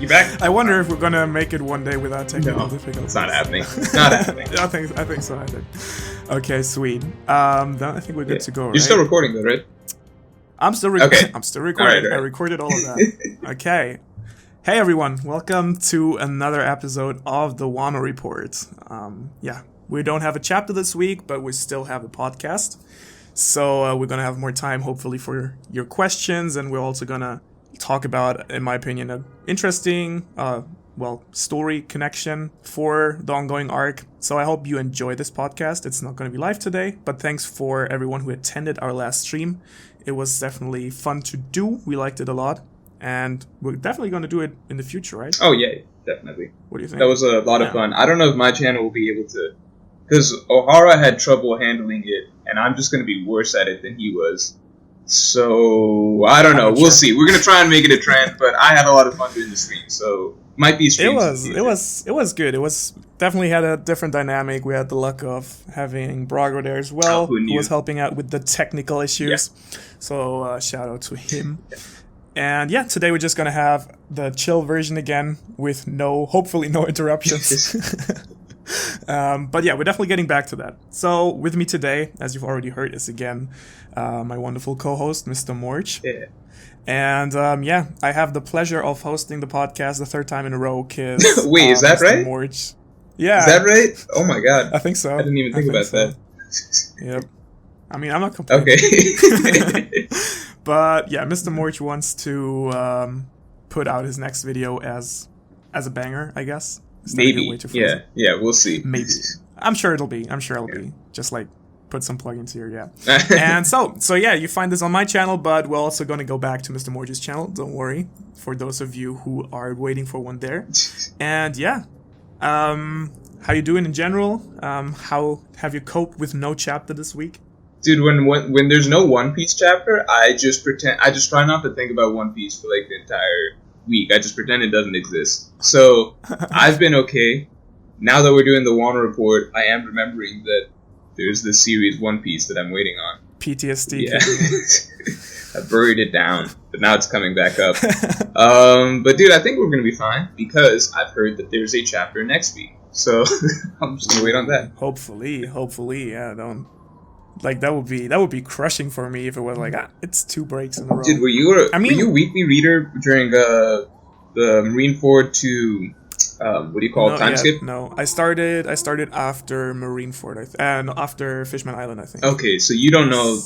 You back? I wonder if we're gonna make it one day without technical difficulties. It's not happening. Not happening. I think so. I think. Okay, sweet. Then I think we're good to go. You're still recording though, right? I'm still recording. Okay. I'm still recording. All right. I recorded all of that. Okay. Hey everyone, welcome to another episode of the Wano Report. We don't have a chapter this week, but we still have a podcast. So we're gonna have more time, hopefully, for your questions, and we're also gonna talk about, in my opinion, an interesting, story connection for the ongoing arc. So I hope you enjoy this podcast. It's not gonna be live today, but thanks for everyone who attended our last stream. It was definitely fun to do. We liked it a lot. And we're definitely going to do it in the future, right? Oh, yeah, definitely. What do you think? That was a lot of fun. I don't know if my channel will be able to... Because Ohara had trouble handling it, and I'm just going to be worse at it than he was. So, I don't know. We'll see. We're going to try and make it a trend, but I had a lot of fun doing the stream, so... Might be streams. It was good. It was definitely had a different dynamic. We had the luck of having Brago there as well, who was helping out with the technical issues. Yeah. So, shout out to him. And yeah, today we're just gonna have the chill version again with hopefully no interruptions. But yeah, we're definitely getting back to that. So with me today, as you've already heard, is again my wonderful co-host, Mr. Morj. Yeah. And I have the pleasure of hosting the podcast the third time in a row. Cause wait, is that Mr. right? Morj, yeah, is that right? Oh my god, I think so. I didn't even think about that. Yep. I mean, I'm not complaining. Okay. But yeah, Mr. Morj wants to put out his next video as a banger, I guess. Maybe. Yeah, we'll see. Maybe. I'm sure it'll be. Just like put some plugins here, yeah. And so yeah, you find this on my channel, but we're also going to go back to Mr. Morj's channel. Don't worry, for those of you who are waiting for one there. And yeah, how you doing in general? How have you coped with no chapter this week? Dude, when there's no One Piece chapter, I just try not to think about One Piece for like the entire week. I just pretend it doesn't exist. So, I've been okay. Now that we're doing the Wano Report, I am remembering that there's this series One Piece that I'm waiting on. PTSD. Yeah. I buried it down, but now it's coming back up. But dude, I think we're going to be fine because I've heard that there's a chapter next week. So, I'm just going to wait on that. Hopefully, yeah, don't... Like that would be crushing for me if it was like it's 2 breaks in a row. Dude, were you a weekly reader during the Marineford to what do you call it, time skip? No, I started after Marineford and after Fishman Island, I think. Okay, so you don't know.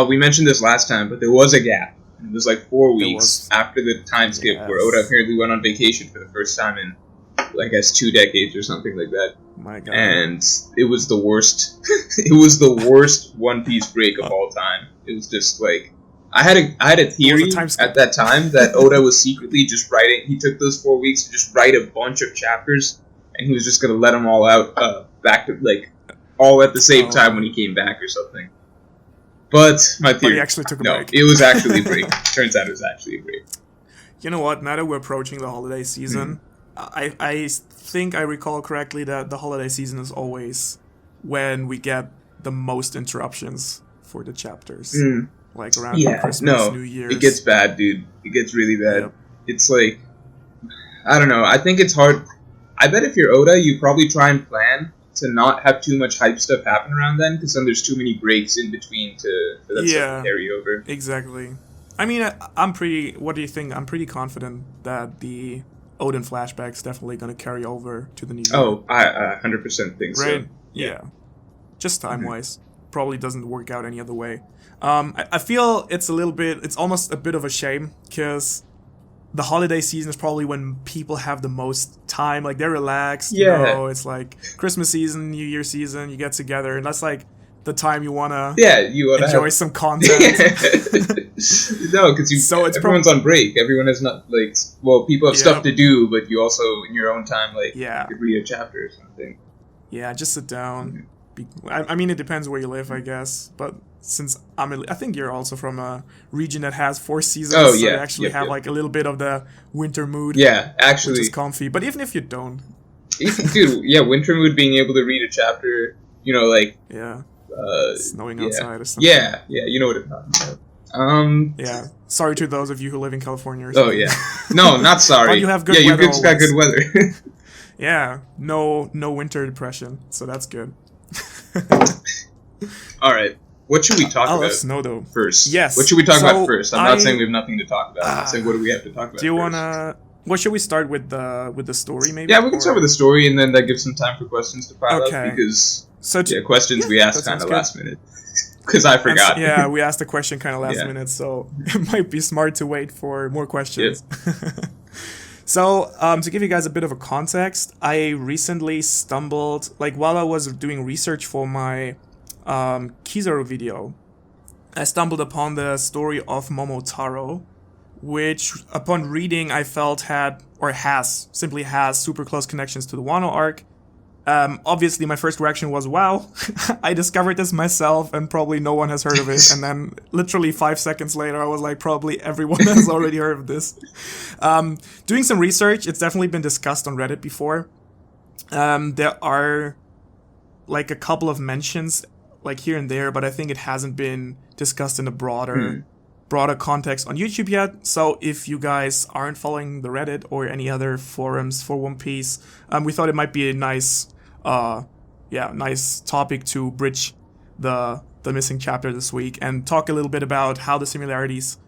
We mentioned this last time, but there was a gap. It was like 4 weeks after the time skip where Oda apparently went on vacation for the first time in, I guess, 2 decades or something like that. My God. And it was the worst. It was the worst One Piece break of all time. It was just like I had a theory at that time that Oda was secretly just writing. He took those 4 weeks to just write a bunch of chapters, and he was just gonna let them all out back to like all at the same time when he came back or something. But my theory, but he actually took a break. It was actually a break. Turns out it was actually a break. You know what? Now that we're approaching the holiday season. I think I recall correctly that the holiday season is always when we get the most interruptions for the chapters. Like around Christmas, New Year's. It gets bad, dude. It gets really bad. Yep. It's like, I don't know. I think it's hard. I bet if you're Oda, you probably try and plan to not have too much hype stuff happen around then, because then there's too many breaks in between for that stuff to carry over. Exactly. I mean, what do you think? I'm pretty confident that the Odin flashback's definitely going to carry over to the new year. Oh, I 100% think so. Right? Yeah. Just time-wise. Probably doesn't work out any other way. I feel it's almost a bit of a shame, because the holiday season is probably when people have the most time. Like, they're relaxed. Yeah. You know, it's like Christmas season, New Year season, you get together, and that's like the time you want to enjoy some content. No, because everyone's on break. Everyone is not, like... Well, people have stuff to do, but you also, in your own time, like, you could read a chapter or something. Yeah, just sit down. I mean, it depends where you live, I guess. But since I think you're also from a region that has 4 seasons, so you actually have, like, a little bit of the winter mood. Yeah, actually. Which is comfy. But even if you don't... Dude, winter mood, being able to read a chapter, you know, like... Yeah. Snowing outside or something. Yeah, you know what I'm talking about. Yeah. Sorry to those of you who live in California. Or oh yeah. No, not sorry. But you have good yeah, weather. You got good weather. Yeah. No winter depression. So that's good. All right. What should we talk about? I love snow though. First. Yes. What should we talk about first? I'm not saying we have nothing to talk about. I'm saying what do we have to talk about? Do you wanna? What should we start with the story maybe? Yeah, we can start with the story, and then that gives some time for questions to pile up because questions we asked kind of last minute because I forgot. Yeah, we asked the question kind of last minute, so it might be smart to wait for more questions. Yep. So, to give you guys a bit of a context, I recently stumbled, while I was doing research for my Kizaru video, I stumbled upon the story of MOMOTARŌ, which, upon reading, I felt has super close connections to the Wano arc. Obviously, my first reaction was, wow, I discovered this myself and probably no one has heard of it. And then literally 5 seconds later, I was like, probably everyone has already heard of this. Doing some research, it's definitely been discussed on Reddit before. There are a couple of mentions here and there, but I think it hasn't been discussed in a broader context on YouTube yet. So if you guys aren't following the Reddit or any other forums for One Piece, we thought it might be a nice topic to bridge the missing chapter this week and talk a little bit about how the similarities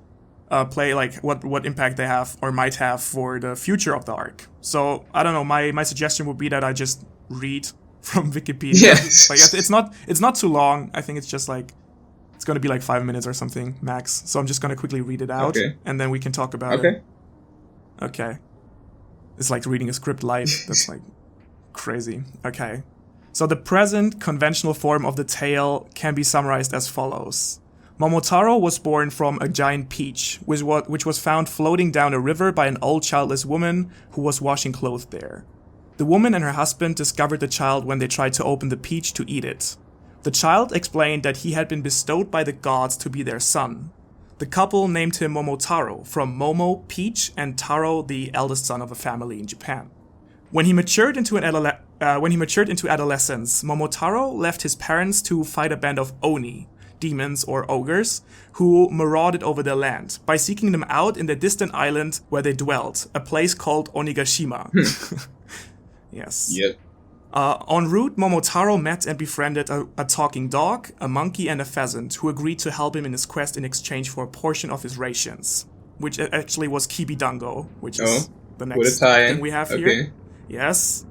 play, what impact they have or might have for the future of the arc. So I don't know, my suggestion would be that I just read from Wikipedia. Yes. It's not too long. I think it's just it's going to be 5 minutes or something max. So I'm just going to quickly read it out and then we can talk about it. Okay. It's like reading a script live. That's crazy. Okay. So the present conventional form of the tale can be summarized as follows. MOMOTARŌ was born from a giant peach, which was found floating down a river by an old childless woman who was washing clothes there. The woman and her husband discovered the child when they tried to open the peach to eat it. The child explained that he had been bestowed by the gods to be their son. The couple named him MOMOTARŌ, from Momo, peach, and Taro, the eldest son of a family in Japan. When he matured into adolescence, MOMOTARŌ left his parents to fight a band of oni, demons or ogres, who marauded over their land, by seeking them out in the distant island where they dwelt, a place called Onigashima. Yes. Yep. En route, MOMOTARŌ met and befriended a talking dog, a monkey, and a pheasant, who agreed to help him in his quest in exchange for a portion of his rations, which actually was kibidango, which is the next thing we have here. Yes.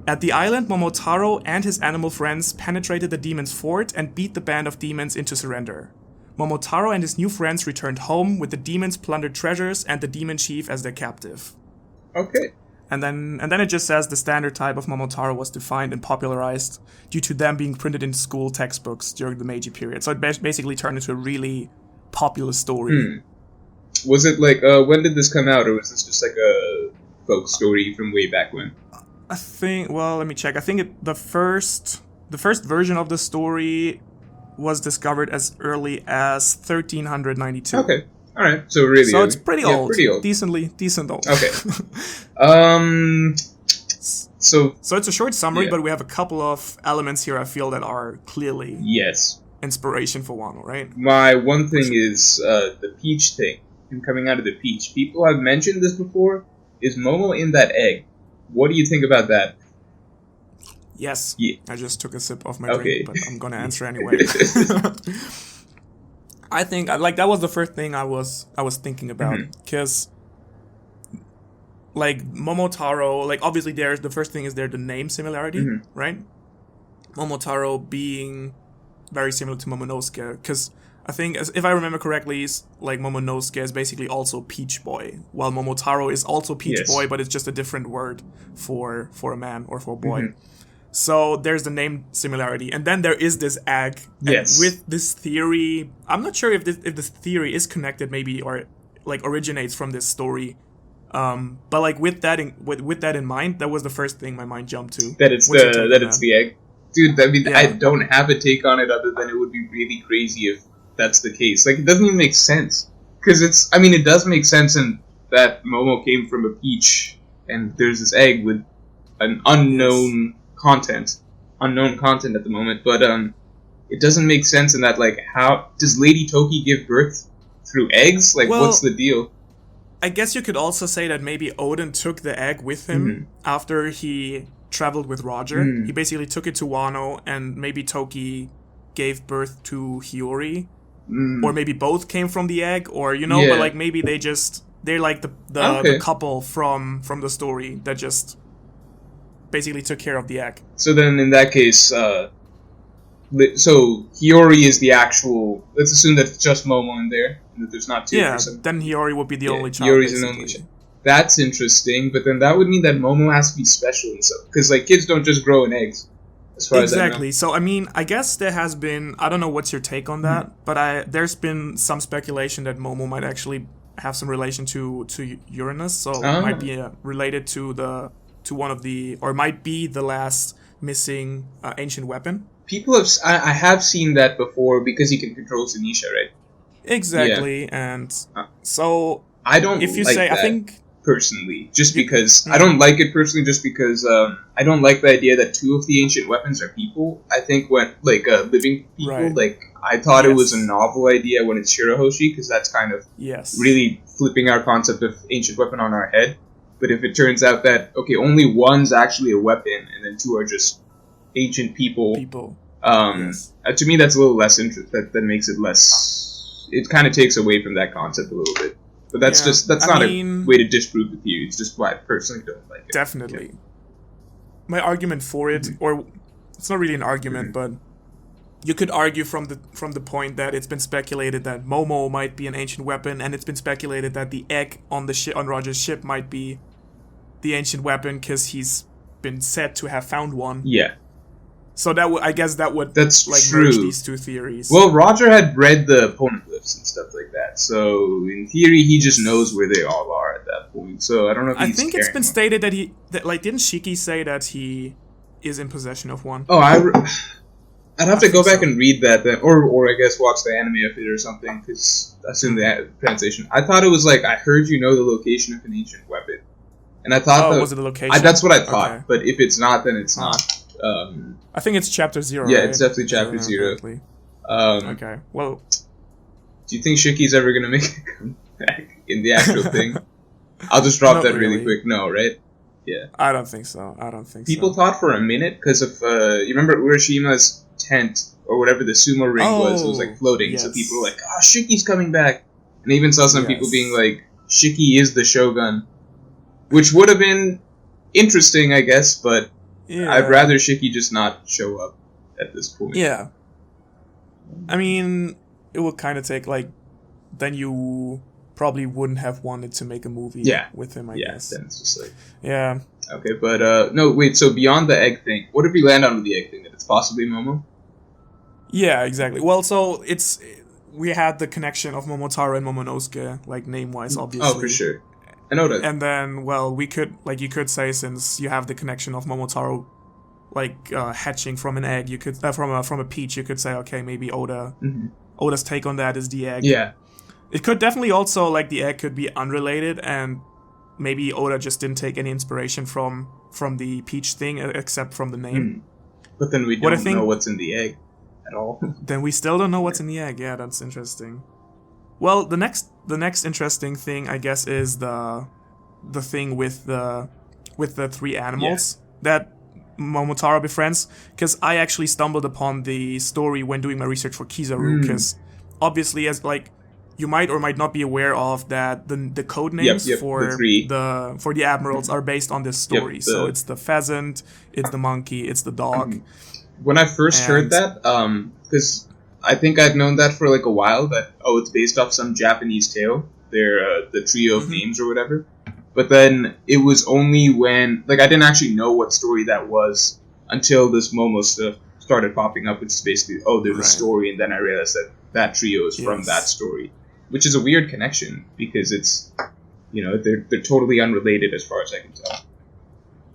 At the island, MOMOTARŌ and his animal friends penetrated the demon's fort and beat the band of demons into surrender. MOMOTARŌ and his new friends returned home with the demons' plundered treasures and the demon chief as their captive. Okay. And then it just says the standard type of MOMOTARŌ was defined and popularized due to them being printed in school textbooks during the Meiji period. So it basically turned into a really popular story. Was it when did this come out, or was this just a folk story from way back when? I think, let me check. I think the first version of the story was discovered as early as 1392. Okay. All right, so really, so it's pretty old. Pretty old, decent old. Okay. So it's a short summary, but we have a couple of elements here I feel that are clearly inspiration for Wano, right? My one thing is the peach thing, him coming out of the peach. People have mentioned this before. Is Momo in that egg? What do you think about that? Yes. Yeah. I just took a sip of my drink, but I'm gonna answer anyway. I think that was the first thing I was thinking about, because MOMOTARŌ, obviously the first thing is the name similarity, right? MOMOTARŌ being very similar to Momonosuke, because I think, if I remember correctly, Momonosuke is basically also Peach Boy, while MOMOTARŌ is also Peach Boy, but it's just a different word for a man or for a boy. So there's the name similarity, and then there is this egg. Yes. And with this theory, I'm not sure if this theory is connected, maybe, or originates from this story. But with that in mind, that was the first thing my mind jumped to. That it's the egg, dude. I mean, I don't have a take on it other than it would be really crazy if that's the case. It doesn't even make sense, because it does make sense in that Momo came from a peach, and there's this egg with an unknown content at the moment, but it doesn't make sense in that how does Lady Toki give birth through eggs? Like, what's the deal? I guess you could also say that maybe Oden took the egg with him after he traveled with Roger. He basically took it to Wano, and maybe Toki gave birth to Hiyori. Or maybe both came from the egg, or, but like maybe they're like the couple from the story that just basically took care of the egg. So then in that case, so Hiyori is the actual, let's assume that it's just Momo in there, and that there's not two. Yeah, then Hiyori would be the only child. Hiyori's an only child. That's interesting, but then that would mean that Momo has to be special and stuff, because like kids don't just grow in eggs. Exactly. So I mean, I guess there has been, I don't know what's your take on that, but there's been some speculation that Momo might actually have some relation to Uranus, so it might be related to one of the, or might be the last missing ancient weapon. I have seen that before because he can control Tanisha, right? Exactly, and so I don't. If you like say, that. I think. Personally, just because I don't like it personally, just because I don't like the idea that two of the ancient weapons are people. I think when living people, like I thought it was a novel idea when it's Shirahoshi, because that's kind of really flipping our concept of ancient weapon on our head. But if it turns out that only one's actually a weapon and then two are just ancient people, to me that's a little less interest. That makes it less. It kind of takes away from that concept a little bit. But that's not a way to disprove the theory. It's just why I personally don't like it. Definitely. My argument for it, or it's not really an argument, but you could argue from the point that it's been speculated that Momo might be an ancient weapon, and it's been speculated that the egg on Roger's ship might be the ancient weapon because he's been said to have found one. Yeah. So I guess that would merge these two theories. Well, Roger had read the poneglyphs and stuff like that, so in theory he just knows where they all are at that point. So I don't know if I think it's been stated that didn't Shiki say that he is in possession of one? Oh, I'd have to go back and read that then, or I guess watch the anime of it or something, because that's in the translation. I thought it was like, I heard you know the location of an ancient weapon, and I thought was it a location? That's what I thought, but if it's not, then it's not. I think it's chapter 0. Yeah, right? It's definitely chapter 0. Okay, well, do you think Shiki's ever gonna make a comeback in the actual thing? I'll just drop that really quick. No, right? Yeah. I don't think so. People thought for a minute because of you remember Urashima's tent or whatever the sumo ring was. It was like floating, so people were like, "Oh, Shiki's coming back," and I even saw some people being like, "Shiki is the Shogun," which would have been interesting, I guess, but. Yeah. I'd rather Shiki just not show up at this point. Yeah. I mean, it would kind of take, then you probably wouldn't have wanted to make a movie with him, I guess. Then it's just like... Yeah. Okay, but, no, wait, so beyond the egg thing, what if we land on the egg thing, that it's possibly Momo? Yeah, exactly. Well, so we had the connection of MOMOTARŌ and Momonosuke, name-wise, obviously. Oh, for sure. I know that. And then, well, we could, you could say, since you have the connection of MOMOTARŌ, hatching from an egg, you could, from a peach, you could say, okay, maybe Oda's take on that is the egg. Yeah. It could definitely also, the egg could be unrelated, and maybe Oda just didn't take any inspiration from the peach thing, except from the name. But then we don't know what's in the egg at all. Then we still don't know what's in the egg. Yeah, that's interesting. Well, the next interesting thing, I guess, is the thing with the 3 animals that MOMOTARŌ befriends. Because I actually stumbled upon the story when doing my research for Kizaru. Because obviously, as you might or might not be aware of that the code names for the admirals are based on this story. So it's the pheasant, it's the monkey, it's the dog. When I first heard that, because I think I've known that for a while, that it's based off some Japanese tale. They're the trio of names or whatever. But then it was only when I didn't actually know what story that was until this Momo stuff started popping up, which is basically there's a story, and then I realized that trio is from that story, which is a weird connection because it's they're totally unrelated as far as I can tell.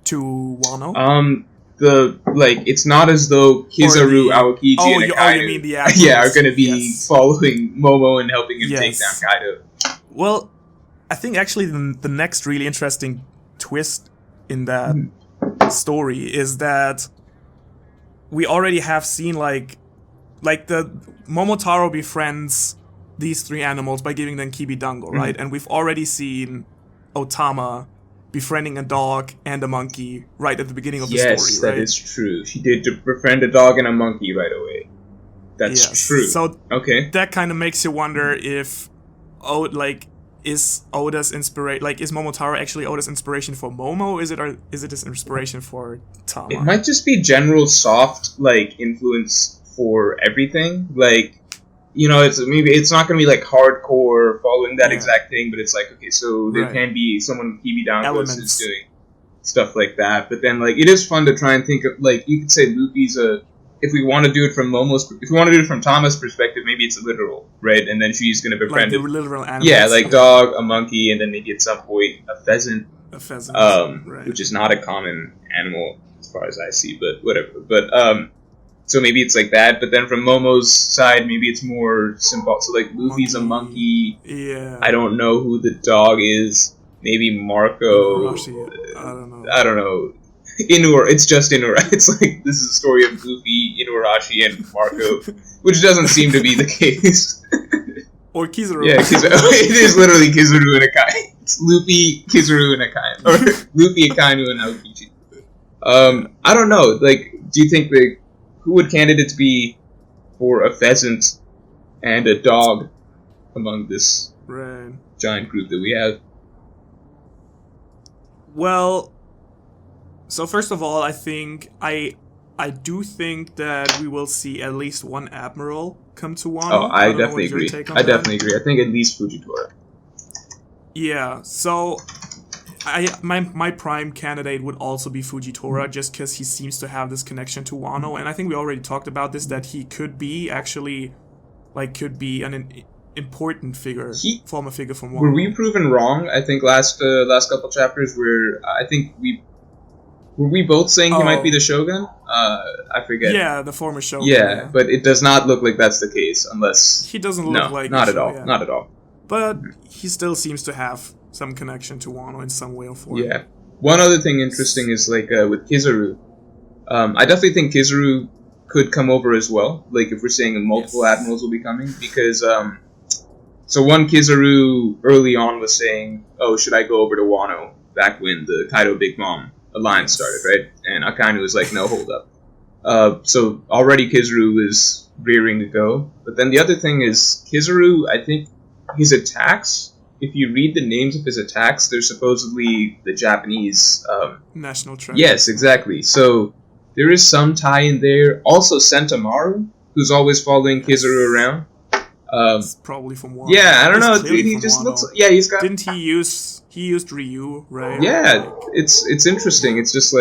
To Wano? It's not as though Kizaru, Aokiji, and Kaido you mean the admirals. are going to be following Momo and helping him take down Kaido. Well, I think actually the next really interesting twist in that story is that we already have seen the MOMOTARŌ befriends these three animals by giving them kibidango, right? And we've already seen Otama befriending a dog and a monkey right at the beginning of the story, right? Yes, that is true. She did befriend a dog and a monkey right away. That's true. So okay, that kind of makes you wonder if, is Oda's inspiration, is MOMOTARŌ actually Oda's inspiration for Momo? Or is it his inspiration for Tama? It might just be general soft, influence for everything. It's not going to be hardcore following that exact thing, but it's okay, so there can be someone with Kibidankos who's doing stuff like that. But then it is fun to try and think of you could say Luffy's if we want to do it from Tama's perspective, maybe it's a literal, right? And then she's going to befriend the literal animals. Yeah, dog, a monkey, and then maybe at some point a pheasant. A pheasant, which is not a common animal as far as I see, but whatever. But so maybe it's like that, but then from Momo's side, maybe it's more simple. So Luffy's a monkey. Yeah. I don't know who the dog is. Maybe Marco. I don't know. It's just Inura. It's this is a story of Luffy, Inuarashi, and Marco, which doesn't seem to be the case. Or Kizaru. Yeah, it is literally Kizaru and Akai. It's Luffy, Kizaru, and Akai. Or Luffy, Akainu, and Aokiji. I don't know. Do you think who would candidates be for a pheasant and a dog among this giant group that we have? Well, so first of all, I think I do think that we will see at least one admiral come to Wano. Oh, I definitely agree. I definitely agree. I think at least Fujitora. Yeah, so my prime candidate would also be Fujitora, just because he seems to have this connection to Wano, and I think we already talked about this, that he could be actually, could be an important figure, former figure from Wano. Were we proven wrong? I think last couple chapters where I think were we both saying he might be the Shogun? I forget. Yeah, the former Shogun. Yeah, but it does not look like that's the case, unless he doesn't look like not at all. Yeah. Not at all. But he still seems to have some connection to Wano in some way or form. Yeah. One other thing interesting is with Kizaru. I definitely think Kizaru could come over as well. If we're saying multiple admirals will be coming, because so one Kizaru early on was saying, "Oh, should I go over to Wano?" Back when the Kaido Big Mom alliance started, right? And Akainu was like, "No, hold up." So already Kizaru is rearing to go. But then the other thing is Kizaru. I think his attacks. If you read the names of his attacks, they're supposedly the Japanese national treasure. Yes, exactly. So there is some tie in there. Also, Sentamaru, who's always following Kizaru around. It's probably from Wano. Yeah, I don't know. He just looks. Yeah, he's got. Didn't he use? He used Ryu, right? Yeah, it's interesting. It's just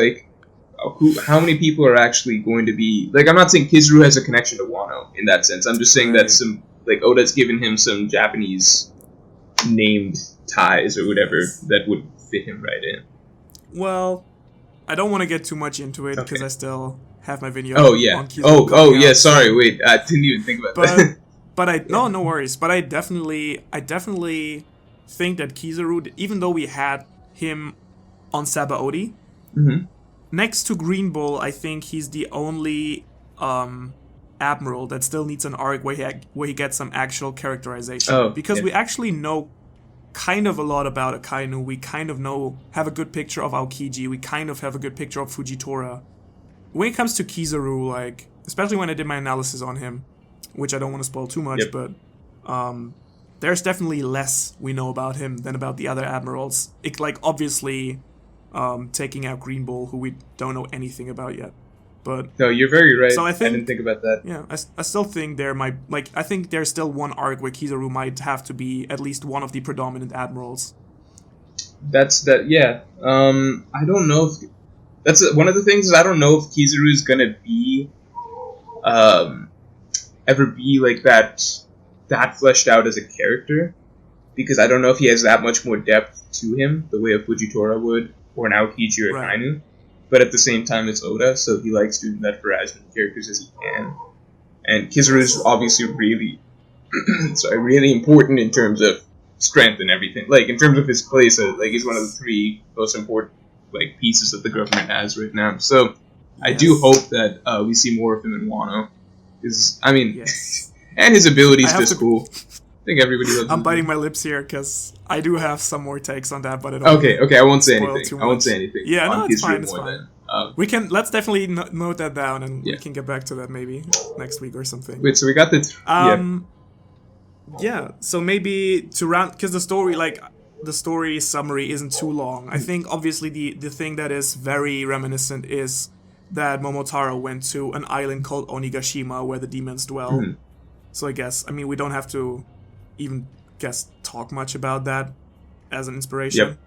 how many people are actually going to be I'm not saying Kizaru has a connection to Wano in that sense. I'm just saying that some Oda's given him some Japanese named ties or whatever that would fit him right in. Well, I don't want to get too much into it because I still have my video. Oh yeah. On Kizaru yeah. Sorry, wait. I didn't even think about that. But no worries. But I definitely think that Kizaru, even though we had him on Sabaody, next to Green Bull, I think he's the only admiral that still needs an arc where he gets some actual characterization. Because we actually know kind of a lot about Akainu. We kind of have a good picture of Aokiji. We kind of have a good picture of Fujitora. When it comes to Kizaru, especially when I did my analysis on him, which I don't want to spoil too much, but there's definitely less we know about him than about the other admirals. obviously, taking out Green Bull, who we don't know anything about yet. But no, you're very right. So I didn't think about that. Yeah, I still think there might I think there's still one arc where Kizaru might have to be at least one of the predominant admirals. That's that. Yeah. I don't know if that's one of the things. Is I don't know if Kizaru is gonna be ever be that fleshed out as a character, because I don't know if he has that much more depth to him the way a Fujitora would, or an Aokiji or a Kainu. But at the same time, it's Oda, so he likes doing that for as many characters as he can. And Kizaru is obviously really, really important in terms of strength and everything. In terms of his place, he's one of the three most important pieces that the government has right now. So I do hope that we see more of him in Wano. And his ability is just cool. think everybody loves I'm Luffy. biting my lips here because I do have some more takes on that, but I don't. Okay, I won't say spoil anything. too I won't much. say anything. Yeah, no, it's fine. Let's definitely note that down, and we can get back to that maybe next week or something. Wait, so we got the yeah. So maybe to round, because the story summary isn't too long. I think obviously the thing that is very reminiscent is that MOMOTARŌ went to an island called Onigashima where the demons dwell. Mm-hmm. So I guess, I mean, we don't have to even talk much about that as an inspiration. Yep.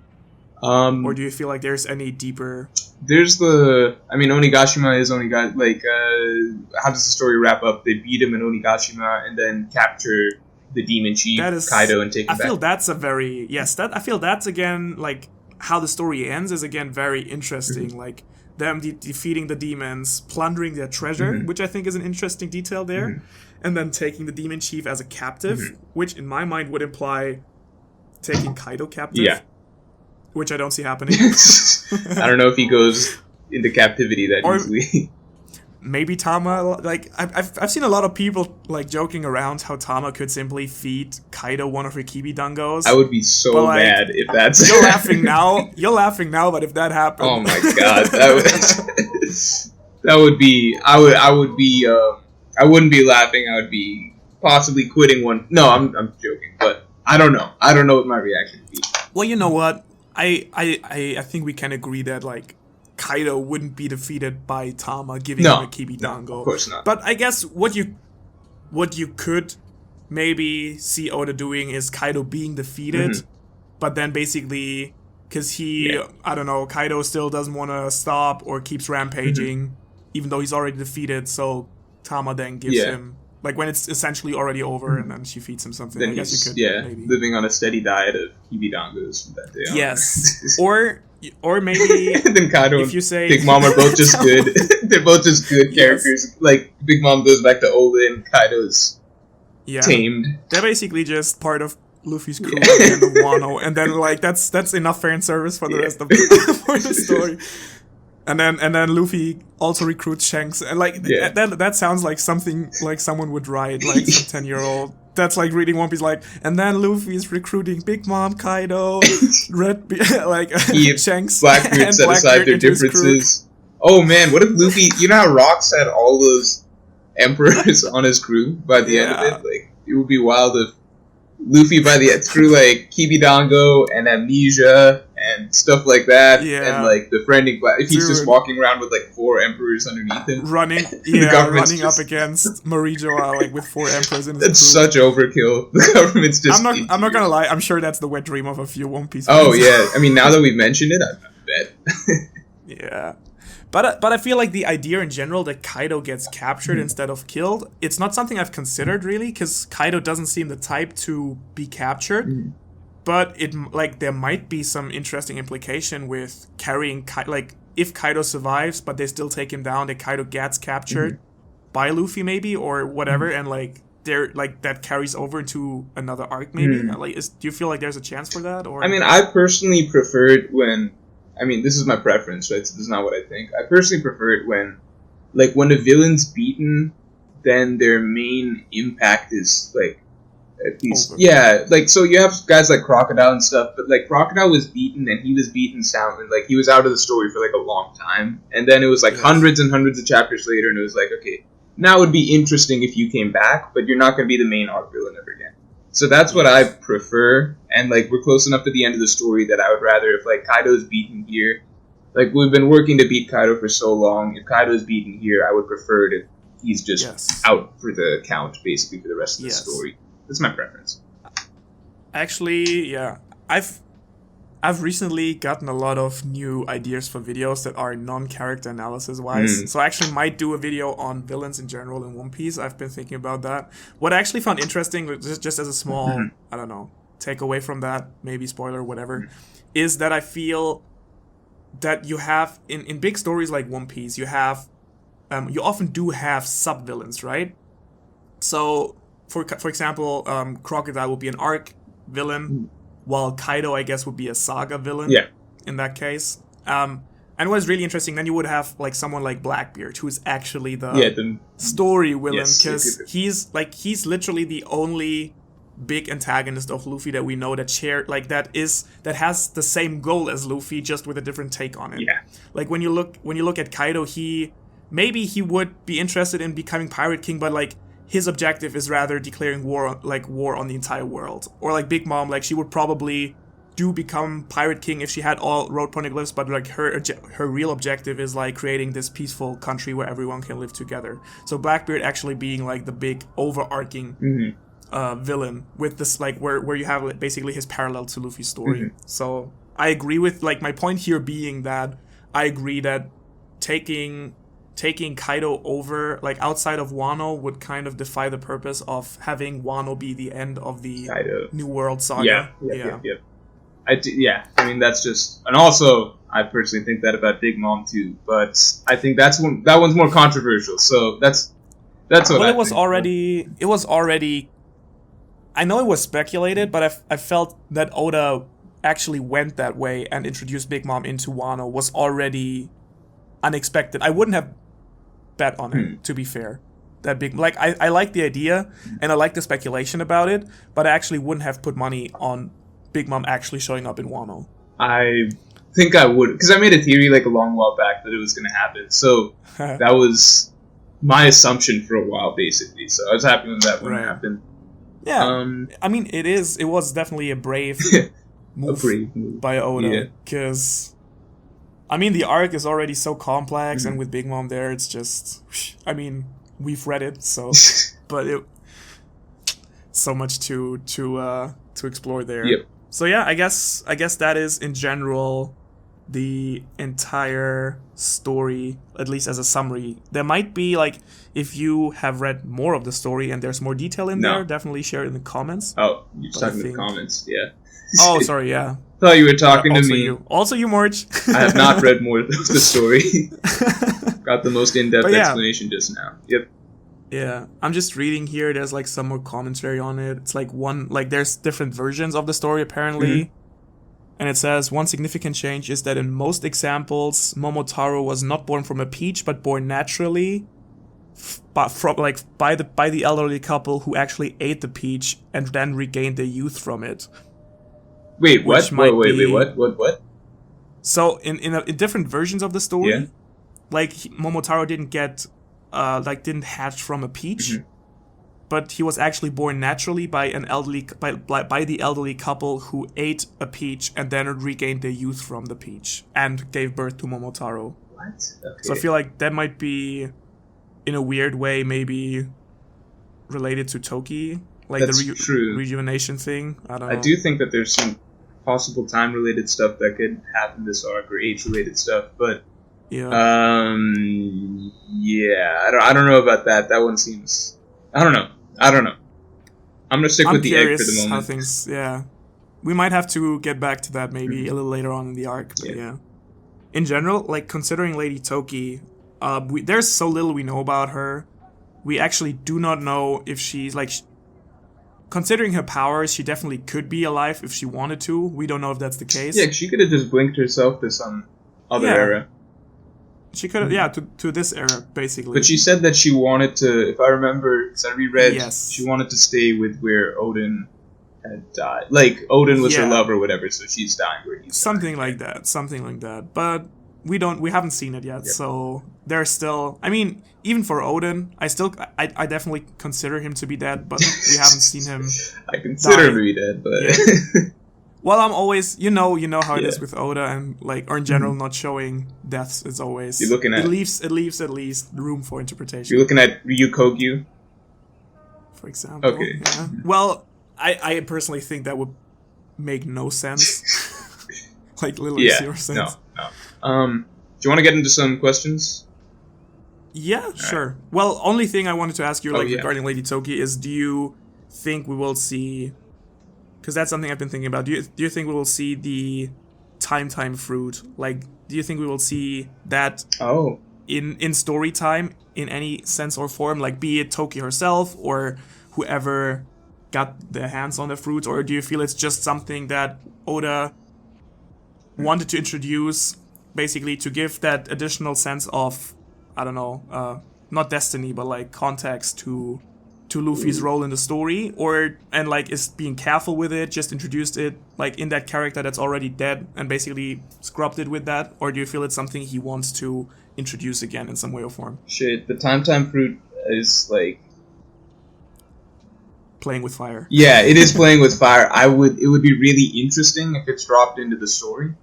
Or do you feel like there's any deeper? There's Onigashima is Onigashima. Like, how does the story wrap up? They beat him in Onigashima and then capture the demon chief Kaido and take him back. I feel that's a very I feel that's again like how the story ends is again very interesting. Mm-hmm. Like them defeating the demons, plundering their treasure, mm-hmm. which I think is an interesting detail there, mm-hmm. and then taking the demon chief as a captive, mm-hmm. which in my mind would imply taking Kaido captive. Yeah. Which I don't see happening. I don't know if he goes into captivity that easily. Maybe Tama, like I've seen a lot of people like joking around how Tama could simply feed Kaido one of her Kibidangos. I would be so mad if that's. You're laughing now. You're laughing now, but if that happened, oh my god, that would be. I would be. I wouldn't be laughing. I would be possibly quitting one. No, I'm joking, but I don't know. I don't know what my reaction would be. Well, you know what? I think we can agree that like Kaido wouldn't be defeated by Tama giving him a Kibidango. No, of course not. But I guess what you could maybe see Oda doing is Kaido being defeated, mm-hmm. but then basically because I don't know, Kaido still doesn't want to stop or keeps rampaging, mm-hmm. even though he's already defeated. So Tama then gives him. Like when it's essentially already over, and then she feeds him something. Then I guess you could maybe living on a steady diet of Kibidangos from that day on. Yes, or maybe and then Kaido if you say Big Mom are both just good. They're both just good characters. Yes. Like Big Mom goes back to Oda, and Kaido's tamed. They're basically just part of Luffy's crew at the end of Wano, and then like that's enough fan service for the rest of for the story. And then Luffy also recruits Shanks, and like that sounds like something like someone would write, like some 10-year-old. That's like reading One Piece, like, and then Luffy's recruiting Big Mom, Kaido, Shanks, Blackbeard set aside their differences. Oh man, what if Luffy? You know how Rocks had all those emperors on his crew by the end of it? Like, it would be wild if Luffy by the end through like Kibidango and Amnesia and stuff like that, and like the friending. If he's just walking around with like 4 emperors underneath him, running up against Marijoa like with 4 emperors in his That's such overkill. The government's just. I'm not gonna lie. I'm sure that's the wet dream of a few One Piece. Oh yeah, I mean now that we've mentioned it, I bet. Yeah. But I feel like the idea in general that Kaido gets captured instead of killed, it's not something I've considered really, because Kaido doesn't seem the type to be captured. But there might be some interesting implication with carrying if Kaido survives, but they still take him down, that Kaido gets captured by Luffy maybe or whatever, and like they're like that carries over into another arc maybe. Do you feel like there's a chance for that? Or I mean, I personally preferred when. I mean, this is my preference, right? So this is not what I think. I personally prefer it when a villain's beaten, then their main impact is, like, at least... Over. Yeah, like, so you have guys like Crocodile and stuff, but, like, Crocodile was beaten, and he was beaten soundly. Like, he was out of the story for, like, a long time. And then it was, like, hundreds and hundreds of chapters later, and it was like, okay, now it would be interesting if you came back, but you're not going to be the main arc villain ever again. So that's what I prefer, and, like, we're close enough to the end of the story that I would rather if, like, Kaido's beaten here. Like, we've been working to beat Kaido for so long. If Kaido's beaten here, I would prefer it if he's just out for the count, basically, for the rest of the story. That's my preference. Actually, yeah. I've recently gotten a lot of new ideas for videos that are non-character analysis-wise. So I actually might do a video on villains in general in One Piece. I've been thinking about that. What I actually found interesting, just as a small, I don't know, takeaway from that, maybe spoiler, whatever, is that I feel that you have, in big stories like One Piece, you have, you often do have sub-villains, right? So, for example, Crocodile would be an arc villain, while Kaido, I guess, would be a saga villain in that case. And what's really interesting, then you would have like someone like Blackbeard, who's actually the story villain, because he's literally the only big antagonist of Luffy that we know that that has the same goal as Luffy, just with a different take on it. Yeah. Like when you look at Kaido, he would be interested in becoming Pirate King, but like his objective is rather declaring war on the entire world. Or like Big Mom, like she would probably do become Pirate King if she had all road poneglyphs, but like her real objective is like creating this peaceful country where everyone can live together. So Blackbeard actually being like the big overarching villain with this, like where you have like, basically his parallel to Luffy's story. So I agree with, like, my point here being that I agree that taking Kaido over, like, outside of Wano would kind of defy the purpose of having Wano be the end of the New World saga. Yeah. I mean, that's just... And also, I personally think that about Big Mom, too. But I think that one's more controversial. So that's what well, I it was already... I know it was speculated, but I felt that Oda actually went that way and introduced Big Mom into Wano was already unexpected. I wouldn't have bet on it, to be fair. That big, like, I like the idea and I like the speculation about it, but I actually wouldn't have put money on Big Mom actually showing up in Wano. I think I would, because I made a theory like a long while back that it was going to happen. So that was my assumption for a while, basically. So I was happy when that one happened. Yeah, I mean, it was definitely a brave move by Oda, because I mean, the arc is already so complex, and with Big Mom there, it's just, I mean, we've read it, so, but so much to explore there. Yep. So yeah, I guess that is in general the entire story, at least as a summary. There might be, like, if you have read more of the story and there's more detail in there, definitely share it in the comments. Oh, you're just talking in the comments, yeah. Oh, sorry, yeah. Thought you were talking to me. Also you, Morj. I have not read more of the story. Got the most in-depth explanation just now. Yep. Yeah, I'm just reading here. There's like some more commentary on it. It's like there's different versions of the story apparently. And it says, one significant change is that in most examples, MOMOTARŌ was not born from a peach, but born naturally by the elderly couple who actually ate the peach and then regained their youth from it. Wait, what? Wait, what? So in different versions of the story, like MOMOTARŌ didn't hatch from a peach, but he was actually born naturally by the elderly couple who ate a peach and then regained their youth from the peach and gave birth to MOMOTARŌ. What? Okay. So I feel like that might be, in a weird way, maybe related to Toki, like That's the rejuvenation thing. I don't know. I do think that there's some possible time-related stuff that could happen this arc, or age-related stuff, but I don't know about that. That one seems... I don't know. I'm gonna stick with the egg for the moment. How things, we might have to get back to that maybe a little later on in the arc, but in general, like, considering Lady Toki, there's so little we know about her. We actually do not know if she's, like, considering her powers, she definitely could be alive if she wanted to. We don't know if that's the case. Yeah, she could have just blinked herself to some other era. She could have, to this era, basically. But she said that she wanted to, if I remember, because I reread, she wanted to stay with where Odin had died. Like, Odin was her love or whatever, so she's dying where he's something like that. But we haven't seen it yet, so there's still, I mean, even for Odin, I definitely consider him to be dead, but we haven't seen him. I consider him to be dead, but... Well, I'm always, you know how it is with Oda, and, like, or in general, not showing deaths is always... You're looking at... It leaves at least room for interpretation. You're looking at Ryukogyu? For example. Okay. Yeah. Well, I personally think that would make no sense. Like, literally zero sense. No. Do you want to get into some questions? Yeah, sure. Right. Well, only thing I wanted to ask you, regarding Lady Toki is, do you think we will see... Because that's something I've been thinking about. Do you think we will see the time fruit? Like, do you think we will see that in story time in any sense or form? Like, be it Toki herself or whoever got their hands on the fruit? Or do you feel it's just something that Oda wanted to introduce, basically to give that additional sense of, I don't know, not destiny, but like context to to Luffy's role in the story, and like is being careful with it, just introduced it like in that character that's already dead and basically scrubbed it with that, or do you feel it's something he wants to introduce again in some way or form? Shit, the time fruit is like playing with fire. Yeah, it is playing with fire. It would be really interesting if it's dropped into the story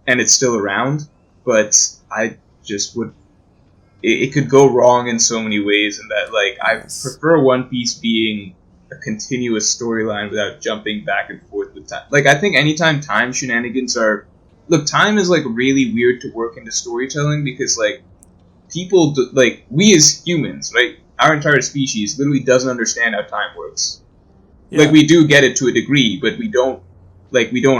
and it's still around, but I just would. It could go wrong in so many ways, and that like I prefer One Piece being a continuous storyline without jumping back and forth with time. Like I think anytime time shenanigans are, look, time is like really weird to work into storytelling because like people like we as humans, right? Our entire species literally doesn't understand how time works. Yeah. Like we do get it to a degree, but we don't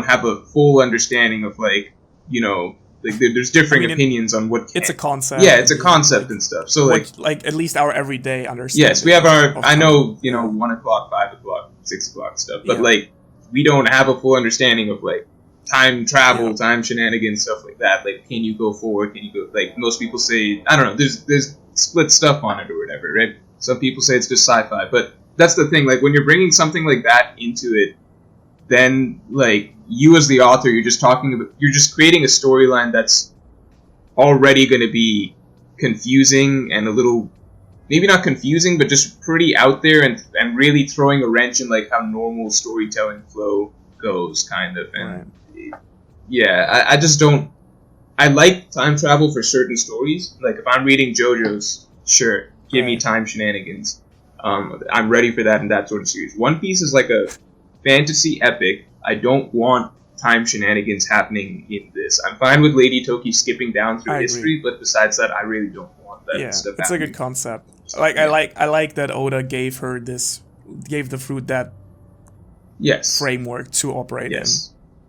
have a full understanding of like, you know, like there's differing opinions on what it's a concept. Yeah, it's a concept and stuff. So like at least our everyday understanding. Yes, we have our 1 o'clock, 5 o'clock, 6 o'clock stuff, but like we don't have a full understanding of like time travel, time shenanigans, stuff like that. Like, can you go forward? Can you go? Like most people say, I don't know. There's split stuff on it or whatever, right? Some people say it's just sci-fi, but that's the thing. Like when you're bringing something like that into it, then like you as the author, you're just creating a storyline that's already going to be confusing and a little, maybe not confusing, but just pretty out there and really throwing a wrench in like how normal storytelling flow goes, kind of. And yeah, I just don't. I like time travel for certain stories. Like if I'm reading JoJo's, sure, give me time shenanigans. I'm ready for that in that sort of series. One Piece is like a fantasy epic. I don't want time shenanigans happening in this. I'm fine with Lady Toki skipping down through history, but besides that, I really don't want that stuff happening. It's a good concept. Like I like that Oda gave the fruit that framework to operate in.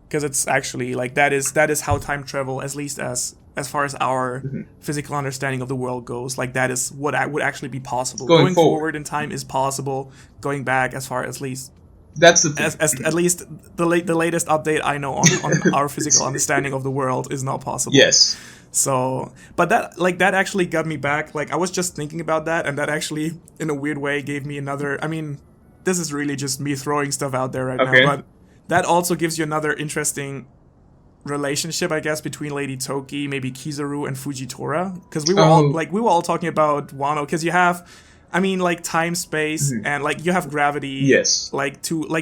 Because it's actually like that is how time travel, at least as far as our physical understanding of the world goes, like that is what would actually be possible. Going forward in time is possible. Going back as far as least. That's the thing. As at least the latest update I know on our physical understanding of the world is not possible. Yes. So, but that actually got me back. Like I was just thinking about that, and that actually, in a weird way, gave me another. I mean, this is really just me throwing stuff out there right now, but that also gives you another interesting relationship, I guess, between Lady Toki, maybe Kizaru, and Fujitora, because we were all talking about Wano, because you have. I mean, like time, space, and like you have gravity. Yes.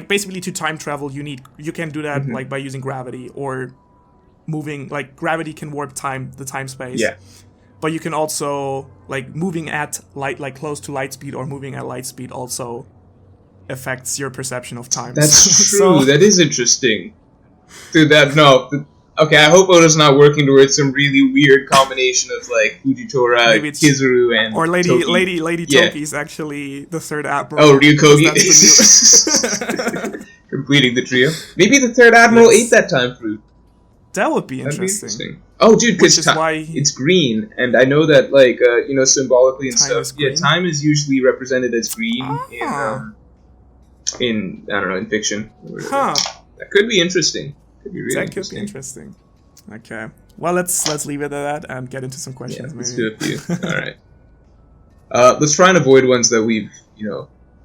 Basically to time travel, you can do that like by using gravity or moving. Like gravity can warp the time space. Yeah. But you can also like moving at light, like close to light speed, or moving at light speed also affects your perception of time. That's true. That is interesting. Dude, okay, I hope Oda's not working towards some really weird combination of like Fujitora, Kizaru, and or Lady Toki. Lady Toki's actually the third admiral. Oh, Ryukogi completing the trio. Maybe the third admiral ate that time fruit. That would be interesting. Oh, dude, because it's green, and I know that like symbolically and stuff. Yeah, time is usually represented as green in I don't know, in fiction. That could be interesting. Could be interesting. Okay. Well, let's leave it at that and get into some questions. Yeah, let's do a few. All right. Let's try and avoid ones that we've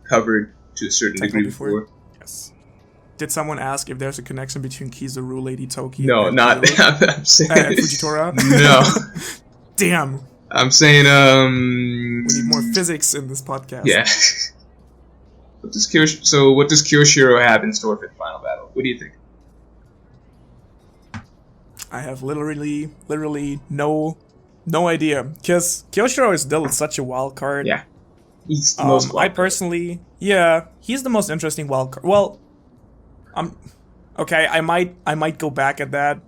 covered to a certain degree before. Yes. Did someone ask if there's a connection between Kizaru, Lady Toki? No, and not. I'm saying and Fujitora. No. Damn. I'm saying we need more physics in this podcast. Yeah. What does Kyoshiro have in store for the final battle? What do you think? I have literally no idea, because Kyoshiro is still such a wild card. Yeah, he's the most. He's the most interesting wild card. Well, okay. I might go back at that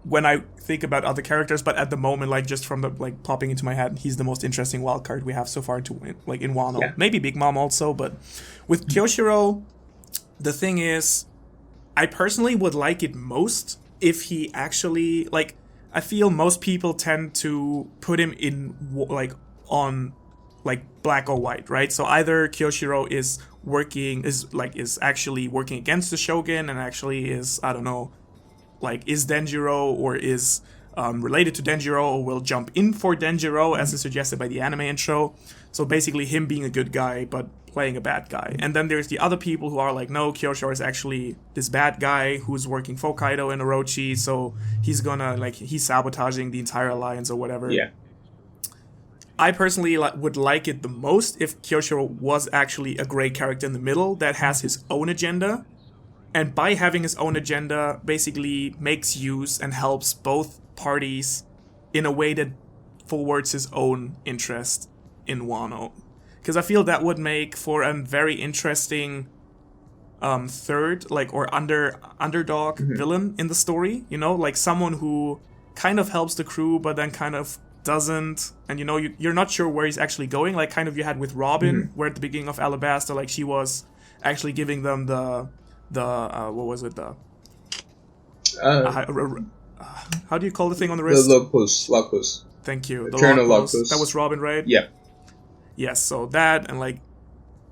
when I think about other characters, but at the moment, like just from the popping into my head, he's the most interesting wild card we have so far to win. Like in Wano, maybe Big Mom also, but with Kyoshiro, the thing is, I personally would like it most if he actually, I feel most people tend to put him in on black or white, right? So either Kyoshiro is actually working against the Shogun and actually is, I don't know, is Denjiro, or is related to Denjiro or will jump in for Denjiro, as is suggested by the anime intro. So basically him being a good guy, but playing a bad guy. And then there's the other people who are like, no, Kyoshiro is actually this bad guy who's working for Kaido and Orochi, so he's gonna, like, he's sabotaging the entire alliance or whatever. Yeah. I personally would like it the most if Kyoshiro was actually a great character in the middle that has his own agenda, and by having his own agenda, basically makes use and helps both parties in a way that forwards his own interest in Wano. Because I feel that would make for a very interesting third, like, or underdog villain in the story, you know, like someone who kind of helps the crew but then kind of doesn't, and you know, you're not sure where he's actually going, like kind of you had with Robin, where at the beginning of Alabasta, like she was actually giving them the what was it, the how do you call the thing on the wrist? The log post. Thank you. The Eternal log log post. That was Robin, right? Yeah. Yes, so that, and like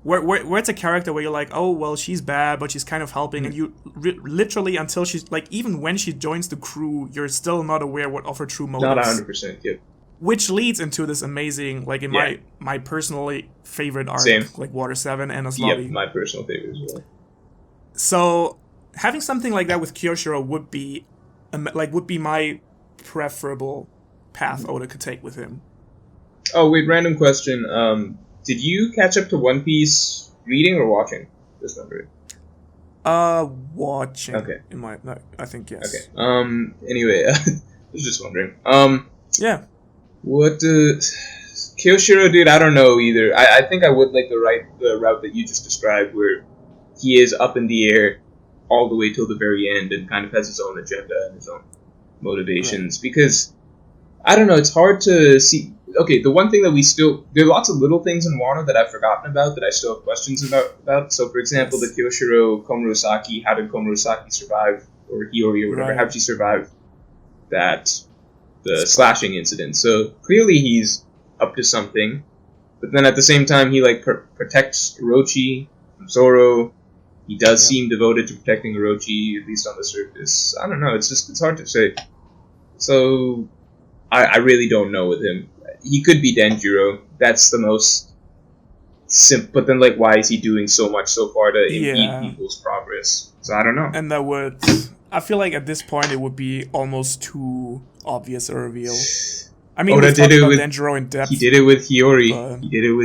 where it's a character where you're like, oh well, she's bad, but she's kind of helping, and you literally until she's like, even when she joins the crew, you're still not aware what of her true motives. Not 100%. Yep. Which leads into this amazing, like in my personally favorite arc, like Water 7 and Enies Lobby. Yep, my personal favorite as well. So having something like that with Kyoshiro would be my preferable path Oda could take with him. Oh wait, random question. Did you catch up to One Piece reading or watching? Just wondering. Watching. Okay. I think yes. Okay. Anyway, I was just wondering. Yeah. What Kyoshiro, dude? I don't know either. I think I would like the route that you just described, where he is up in the air all the way till the very end and kind of has his own agenda and his own motivations. Right. Because I don't know, it's hard to see. Okay, the one thing that there are lots of little things in Wano that I've forgotten about that I still have questions about. So, for example, the Kyoshiro Komurosaki, how did Komurosaki survive, or Hiyori or whatever, how did she survive the slashing incident? So, clearly he's up to something. But then at the same time, he, like, protects Orochi from Zoro. He does seem devoted to protecting Orochi, at least on the surface. I don't know, it's hard to say. So, I really don't know with him. He could be Denjiro. That's the most simple. But then, like, why is he doing so much so far to impede people's progress? So I don't know. And that would, I feel like at this point it would be almost too obvious a reveal. I mean, we talked about Denjiro in depth. He did it with Hiyori.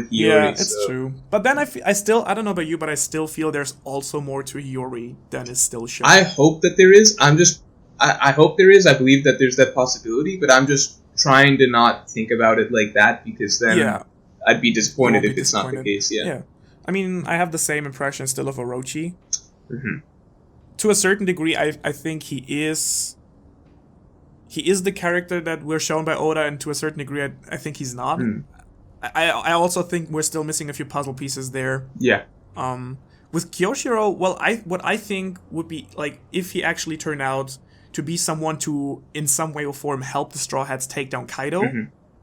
Yeah, it's true. But then I don't know about you, but I still feel there's also more to Hiyori than is still shown. I hope that there is. I hope there is. I believe that there's that possibility, but I'm just trying to not think about it like that, because then I'd be disappointed if it's not the case. Yeah. I mean, I have the same impression still of Orochi. To a certain degree, I think he is the character that we're shown by Oda, and to a certain degree, I think he's not. I also think we're still missing a few puzzle pieces there. Yeah. With Kyoshiro, what I think would be, like, if he actually turned out to be someone to, in some way or form, help the Straw Hats take down Kaido,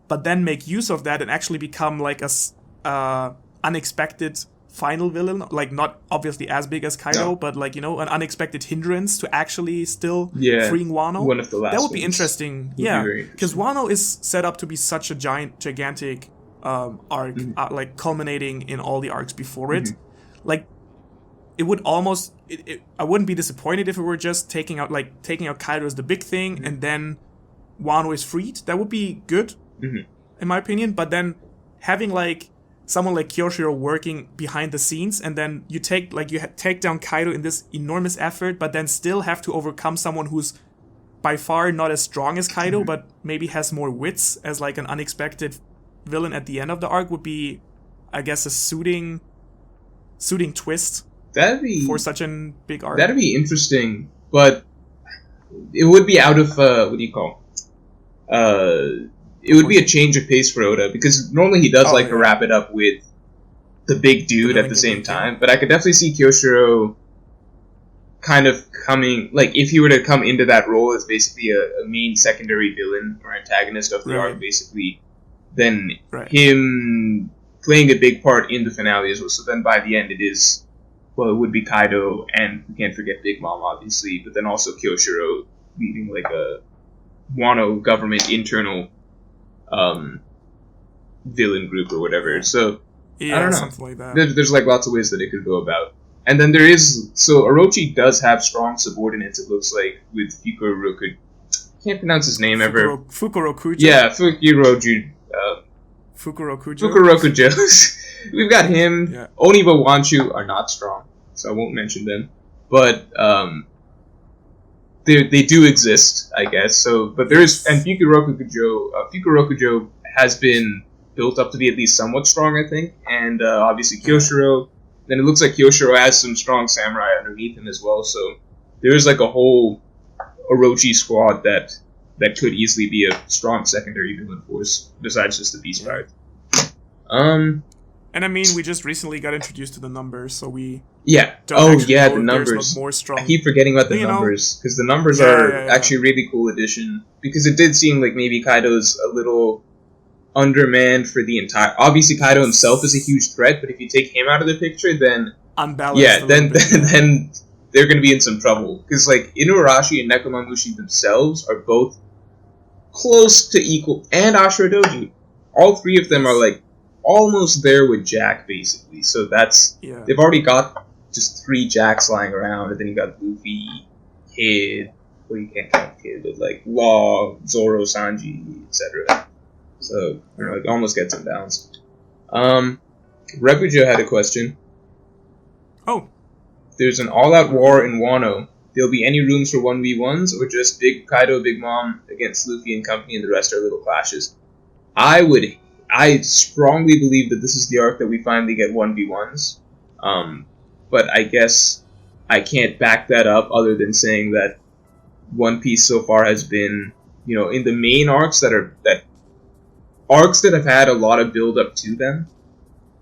but then make use of that and actually become, like, a unexpected final villain, like, not obviously as big as Kaido, but, like, you know, an unexpected hindrance to actually still freeing Wano. One of the last that would be interesting. Because Wano is set up to be such a gigantic arc, like, culminating in all the arcs before it. Like, it would almost... I wouldn't be disappointed if it were just taking out Kaido as the big thing, and then Wano is freed. That would be good, in my opinion. But then having, like, someone like Kyoshiro working behind the scenes, and then you take down Kaido in this enormous effort, but then still have to overcome someone who's by far not as strong as Kaido, but maybe has more wits as, like, an unexpected villain at the end of the arc, would be, I guess, a suiting twist. That'd be, for such a big arc. That'd be interesting, but it would be out of what do you call? It would be a change of pace for Oda, because normally he does to wrap it up with the big dude at the same time. But I could definitely see Kyoshiro kind of coming, like, if he were to come into that role as basically a main secondary villain or antagonist of the arc, basically, then him playing a big part in the finale as well. So then by the end it would be Kaido, and we can't forget Big Mom, obviously, but then also Kyoshiro leaving, like, Wano government internal villain group or whatever. So yeah, I don't know. Something like that. There's like lots of ways that it could go about. And then there is, so Orochi does have strong subordinates, it looks like, with Fukuroku. Can't pronounce his name ever. Fukurokujo? Yeah, Fukuroku. Fukurokujo? Fukurokujos. We've got him. Yeah. Oniba Wanchu are not strong, so I won't mention them. But they do exist, I guess. So, but there is, and Fukurokujo has been built up to be at least somewhat strong, I think. And obviously Kyoshiro. Then it looks like Kyoshiro has some strong samurai underneath him as well. So there is like a whole Orochi squad that could easily be a strong secondary villain force besides just the Beast Guard. And I mean, we just recently got introduced to the numbers, so we the numbers. More strong. I keep forgetting about the numbers because the numbers are actually a really cool addition, because it did seem like maybe Kaido's a little undermanned for the entire. Obviously, Kaido himself is a huge threat, but if you take him out of the picture, then unbalanced. Then they're going to be in some trouble, because like Inuarashi and Nekomamushi themselves are both close to equal, and Ashura Doji. All three of them are like almost there with Jack, basically. So they've already got just 3 Jacks lying around, and then you got Luffy, Kid. Well, you can't count Kid, but like Law, Zoro, Sanji, etc. So it almost gets them balanced. Repujo had a question. Oh. There's an all-out war in Wano. There'll be any rooms for 1v1s, or just Big Kaido, Big Mom against Luffy and company, and the rest are little clashes? I strongly believe that this is the arc that we finally get 1v1s. But I guess I can't back that up other than saying that One Piece so far has been, in the main arcs arcs that have had a lot of build up to them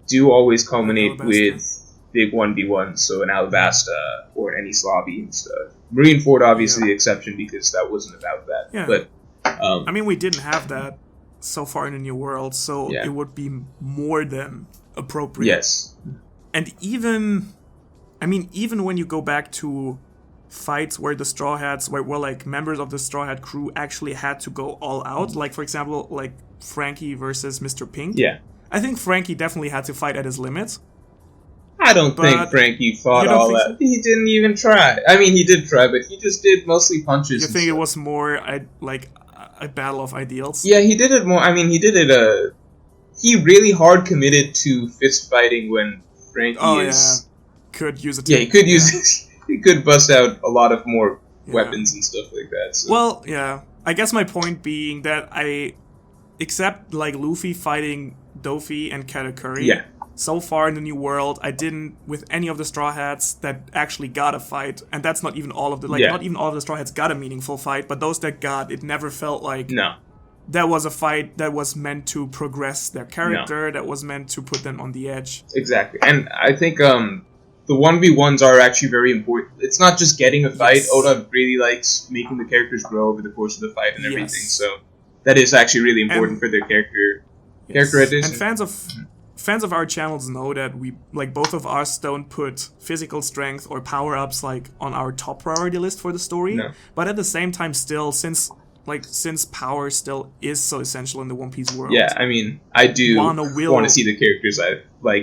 do always culminate with big 1v1s, so an Alabasta or an Enislavi and stuff. Marineford obviously the exception, because that wasn't about that. Yeah. But I mean, we didn't have that so far in the New World, so it would be more than appropriate. Yes. And even when you go back to fights where the Straw Hats, where like members of the Straw Hat crew actually had to go all out, like for example, like Frankie versus Mr. Pink. Yeah. I think Frankie definitely had to fight at his limit. I don't think Frankie fought all out. He didn't even try. I mean, he did try, but he just did mostly punches. You think it was more like a battle of ideals? Yeah, he did it more. I mean, he did it. He really hard committed to fist fighting when Frankie could use it. Yeah, he could use. He could bust out a lot of more weapons and stuff like that. So. Well, yeah. I guess my point being that except like Luffy fighting Dofi and Katakuri, so far in the New World, I didn't with any of the Straw Hats that actually got a fight, and that's not even all of the not even all of the Straw Hats got a meaningful fight, but those that got, it never felt like that was a fight that was meant to progress their character, that was meant to put them on the edge. Exactly, and I think the 1v1s are actually very important. It's not just getting a fight. Oda really likes making the characters grow over the course of the fight and everything. So that is actually really important for their character addition. And fans of our channels know that we both of us don't put physical strength or power ups like on our top priority list for the story. No. But at the same time, still since power still is so essential in the One Piece world. Yeah, I mean, I do want to see the characters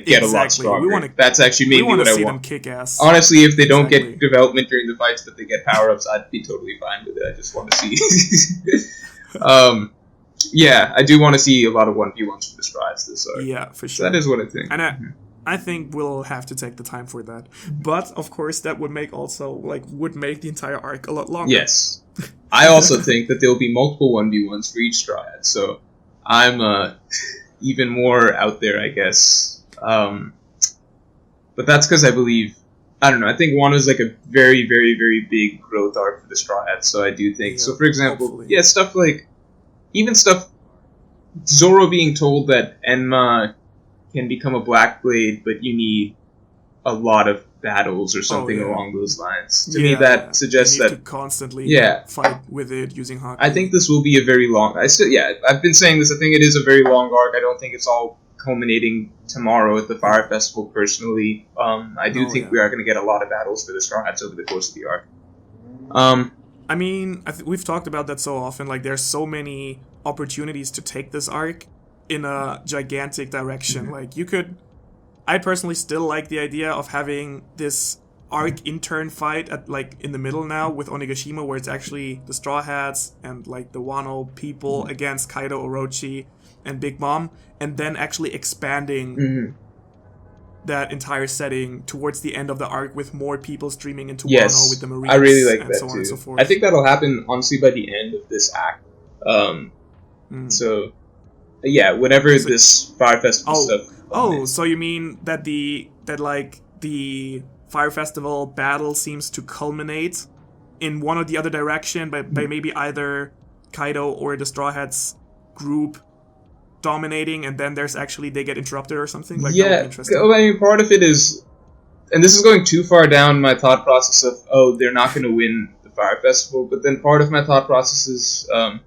get a lot stronger. That's actually maybe what I want. We want to see them kick ass. Honestly, if they don't get development during the fights, but they get power-ups, I'd be totally fine with it. I just want to see... yeah, I do want to see a lot of 1v1s for the strides this arc. Yeah, for sure. So that is what I think. And I think we'll have to take the time for that. But, of course, that would make the entire arc a lot longer. Yes. I also think that there will be multiple 1v1s for each Straw Hat, so I'm even more out there, I guess. But that's because I believe... I don't know, I think Wano's a very, very, very big growth arc for the Straw Hats, so I do think... so, for example, stuff like... Even stuff... Zoro being told that Enma can become a Black Blade, but you need a lot of battles or something along those lines. To me, that suggests you need that... to constantly fight with it using Haki. I think this will be a very long... I've been saying this, I think it is a very long arc. I don't think it's all culminating tomorrow at the Fire Festival, personally. I do think we are going to get a lot of battles for the Straw Hats over the course of the arc. I mean, we've talked about that so often. Like, there's so many opportunities to take this arc in a gigantic direction. Mm-hmm. Like, you could... I personally still like the idea of having this arc intern fight at, like, in the middle now with Onigashima, where it's actually the Straw Hats and, like, the Wano people against Kaido, Orochi, and Big Mom, and then actually expanding that entire setting towards the end of the arc with more people streaming into Wano with the Marines. I really like and that so on too. and so forth. I think that'll happen honestly by the end of this act. So yeah, whenever this Fire Festival stuff. So you mean that the Fire Festival battle seems to culminate in one or the other direction by maybe either Kaido or the Straw Hats group dominating, and then they get interrupted or something? Like, that would be interesting. I mean, part of it is, and this is going too far down my thought process of, they're not going to win the Fire Festival, but then part of my thought process is, I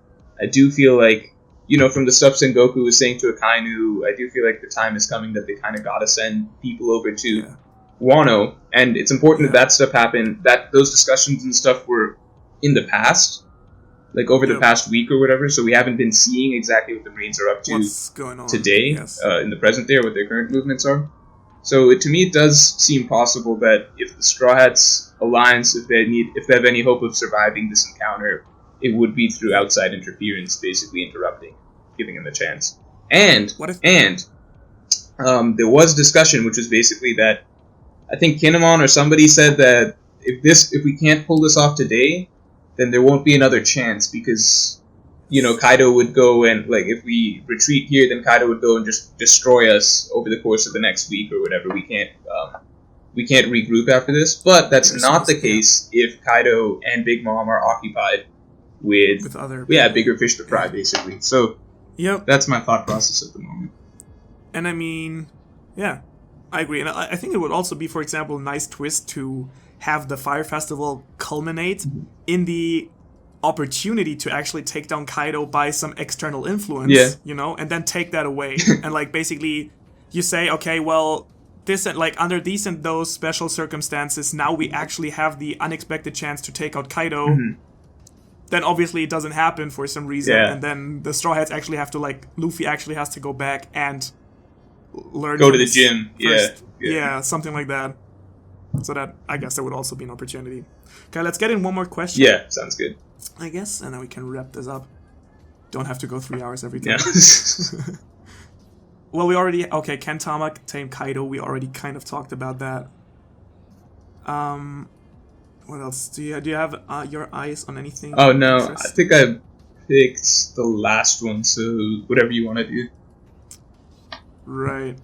do feel like, from the stuff Sengoku was saying to Akainu, I do feel like the time is coming that they kind of gotta send people over to Wano, and it's important that stuff happened, that those discussions and stuff were in the past, like over the past week or whatever, so we haven't been seeing exactly what the Marines are up to today, in the present day, or what their current movements are. So to me, it does seem possible that if the Straw Hats Alliance, if they have any hope of surviving this encounter, it would be through outside interference, basically interrupting, giving them a chance. And there was discussion, which was basically that I think Kinemon or somebody said that if we can't pull this off today, then there won't be another chance, because Kaido would go and, like, if we retreat here, then Kaido would go and just destroy us over the course of the next week or whatever. We can't regroup after this. But that's not the case if Kaido and Big Mom are occupied with other bigger fish to fry, basically. So that's my thought process at the moment. And I mean, I agree. And I think it would also be, for example, a nice twist to have the Fire Festival culminate in the opportunity to actually take down Kaido by some external influence, and then take that away. And, like, basically you say, okay, well, this, like, under these and those special circumstances, now we actually have the unexpected chance to take out Kaido. Then obviously it doesn't happen for some reason, and then the Straw Hats actually have to, like, Luffy actually has to go back and go to the gym first. Something like that. So that, I guess, that would also be an opportunity. Okay, let's get in one more question. Yeah, sounds good. I guess, and then we can wrap this up. Don't have to go 3 hours every time. Yeah. Well, Kentama tamed Kaido. We already kind of talked about that. What else? Do you have your eyes on anything? Oh, no. I think I picked the last one, so whatever you want to do. Right.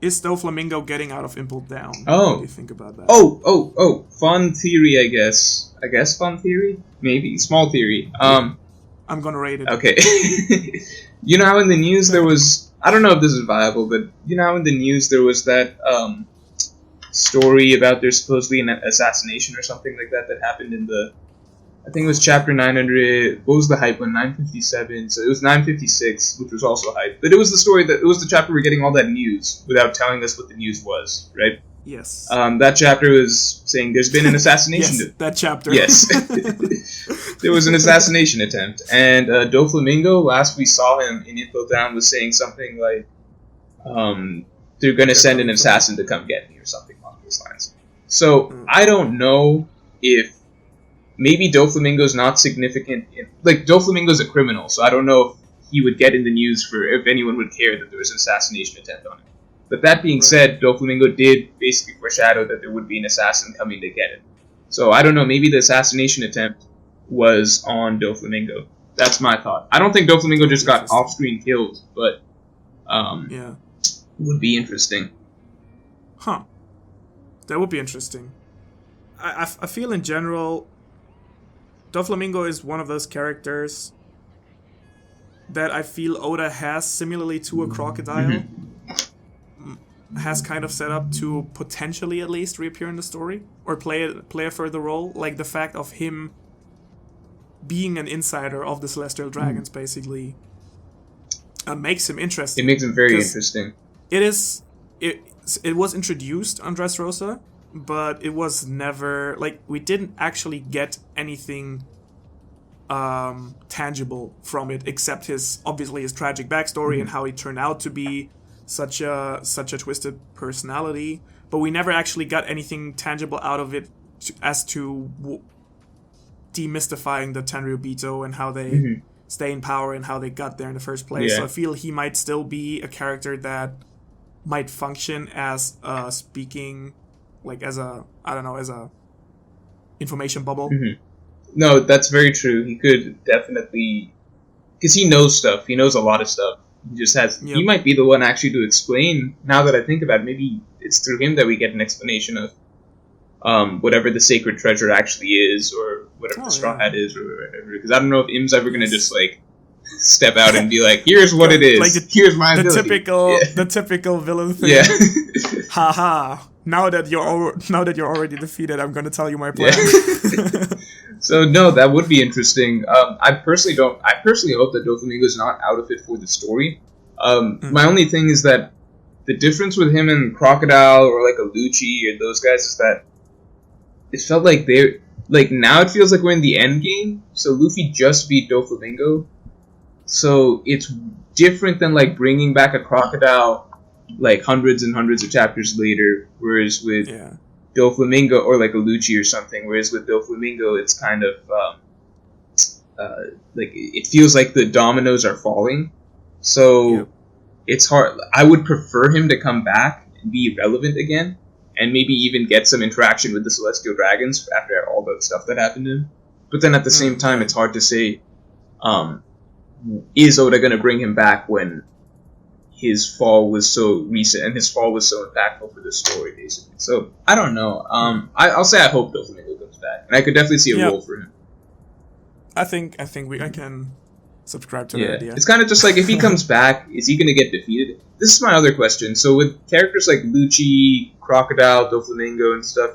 Is Doflamingo getting out of Impel Down? Oh. What do you think about that? Oh. Fun theory, I guess. Fun theory? Maybe. Small theory. I'm gonna rate it. Okay. You know how in the news there was... I don't know if this is viable, but you know how in the news there was that story about there's supposedly an assassination or something like that happened in the... I think it was chapter 900... What was the hype one? 957. So it was 956, which was also hype. But it was the story that... It was the chapter where we're getting all that news without telling us what the news was, right? Yes. That chapter was saying there's been an assassination. Yes, that chapter. Yes. There was an assassination attempt. And Doflamingo, last we saw him in Info Down, was saying something like, they're going to send an assassin to come get me or something along those lines. So, I don't know if... Maybe Doflamingo's not significant. Doflamingo's a criminal, so I don't know if he would get in the news if anyone would care that there was an assassination attempt on him. But that being said, Doflamingo did basically foreshadow that there would be an assassin coming to get him. So I don't know, maybe the assassination attempt was on Doflamingo. That's my thought. I don't think Doflamingo just got off-screen killed, but would be interesting. Huh. That would be interesting. I feel in general... Doflamingo is one of those characters that I feel Oda has, similarly to a crocodile, has kind of set up to potentially at least reappear in the story or play a further role. Like the fact of him being an insider of the Celestial Dragons, basically, makes him interesting. It makes him very interesting. It was introduced on Dressrosa but it was never like we didn't actually get anything tangible from it, except his tragic backstory and how he turned out to be such a twisted personality. But we never actually got anything tangible out of it as to demystifying the Tenryubito and how they stay in power and how they got there in the first place. Yeah. So I feel he might still be a character that might function as speaking, like as a information bubble. No, that's very true. He could definitely, because he knows stuff. He knows a lot of stuff. He just has. He might be the one actually to explain. Now that I think about it, maybe it's through him that we get an explanation of whatever the sacred treasure actually is, or whatever the straw hat is, or whatever. Because I don't know if Im's ever gonna just like step out and be like, "Here's what it is. Like here's my ability." The typical villain thing. Yeah. Haha. Now that you're already defeated, I'm gonna tell you my plan. Yeah. So no, that would be interesting. I personally hope that Doflamingo's not out of it for the story. My only thing is that the difference with him and Crocodile or like a Lucci or those guys is that it felt like they're like, now it feels like we're in the end game. So Luffy just beat Doflamingo, so it's different than like bringing back a Crocodile like hundreds and hundreds of chapters later, whereas with Doflamingo or like a Lucci or something, whereas with Doflamingo it's kind of like it feels like the dominoes are falling, so it's hard. I would prefer him to come back and be relevant again, and maybe even get some interaction with the Celestial Dragons after all the stuff that happened to him. But then at the same time, it's hard to say, is Oda going to bring him back when his fall was so recent and his fall was so impactful for the story, basically. So, I don't know. I'll say I hope Doflamingo comes back. And I could definitely see a role for him. I think I can subscribe to that idea. It's kind of just like, if he comes back, is he going to get defeated? This is my other question. So with characters like Lucci, Crocodile, Doflamingo, and stuff,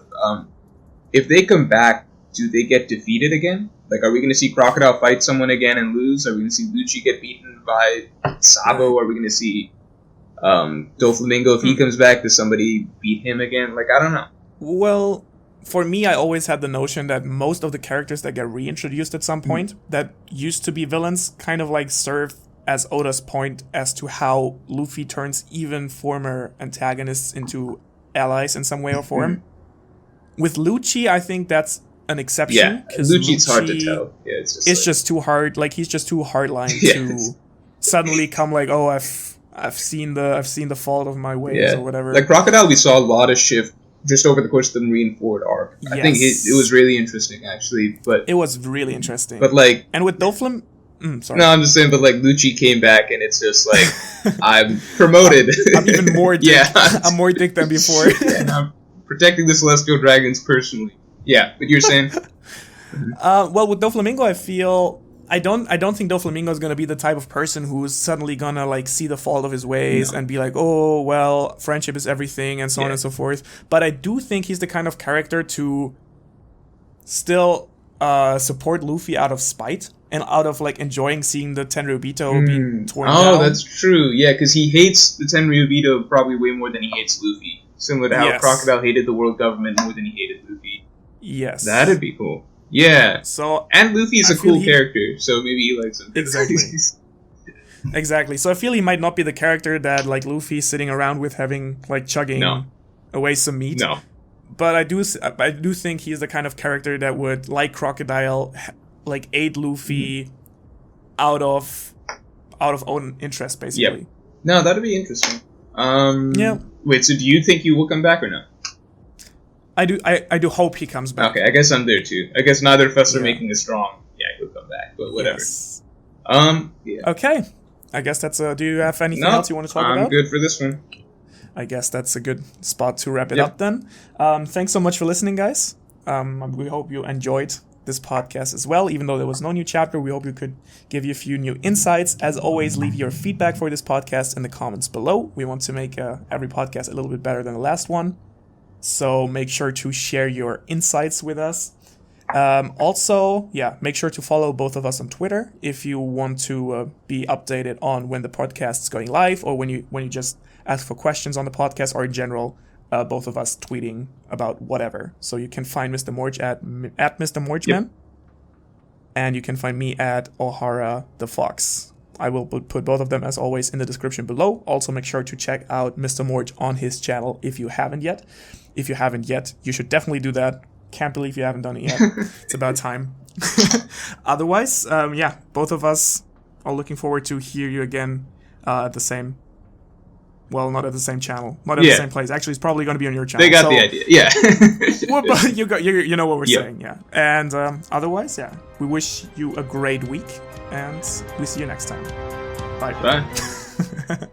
if they come back, do they get defeated again? Like, are we going to see Crocodile fight someone again and lose? Are we going to see Lucci get beaten by Sabo? Are we going to see Doflamingo, if he comes back, does somebody beat him again? Like, I don't know. Well, for me, I always had the notion that most of the characters that get reintroduced at some point that used to be villains kind of like serve as Oda's point as to how Luffy turns even former antagonists into allies in some way or form. With Lucci, I think that's an exception. Yeah, Lucci's hard to tell. Yeah, it's just too hard. Like, he's just too hardline to suddenly come like, oh, I've seen the fault of my ways or whatever. Like Crocodile, we saw a lot of shift just over the course of the Marineford arc. Yes. I think it was really interesting, actually. But it was really interesting. But like, and with Doflam, sorry. No, I'm just saying. But like, Lucci came back, and it's just like, I'm promoted. I'm even more dick. I'm more dick than before. And I'm protecting the Celestial Dragons personally. Yeah, but you're saying. Well, with Doflamingo, I feel I don't think Doflamingo is gonna be the type of person who's suddenly gonna like see the fault of his ways and be like, oh well, friendship is everything and so on and so forth. But I do think he's the kind of character to still support Luffy out of spite and out of like enjoying seeing the Tenryubito being torn down. Oh, that's true. Yeah, because he hates the Tenryubito probably way more than he hates Luffy. Similar to how Crocodile hated the world government more than he hated Luffy. Yes. That'd be cool. Yeah. So, and Luffy's a cool character, so maybe he likes him. Exactly. Exactly. So I feel he might not be the character that like Luffy's sitting around with having like chugging away some meat. No. But I do think he's the kind of character that would, like Crocodile, like aid Luffy out of own interest, basically. Yep. No, that'd be interesting. Wait, so do you think he will come back or not? I do hope he comes back. Okay, I guess I'm there too. I guess neither of us are making a strong. Yeah, he'll come back, but whatever. Yes. Yeah. Okay. I guess that's do you have anything else you want to talk about? I'm good for this one. I guess that's a good spot to wrap it up then. Thanks so much for listening, guys. We hope you enjoyed this podcast as well. Even though there was no new chapter, we hope we could give you a few new insights. As always, leave your feedback for this podcast in the comments below. We want to make every podcast a little bit better than the last one. So make sure to share your insights with us. Also, make sure to follow both of us on Twitter if you want to be updated on when the podcast is going live, or when you just ask for questions on the podcast, or in general both of us tweeting about whatever. So you can find Mr. Morj at Mr. Morjman, Yep. and you can find me at Ohara the Fox. I will put both of them, as always, in the description below. Also, make sure to check out Mr. Morj on his channel if you haven't yet. If you haven't yet, you should definitely do that. Can't believe you haven't done it yet. It's about time. Otherwise, yeah, both of us are looking forward to hear you again at the same... Well, not at the same channel. Not at the same place. Actually, it's probably going to be on your channel. They got the idea. Yeah. Well, but you know what we're saying, yeah. And otherwise, yeah, we wish you a great week, and we see you next time. Bye. Bye.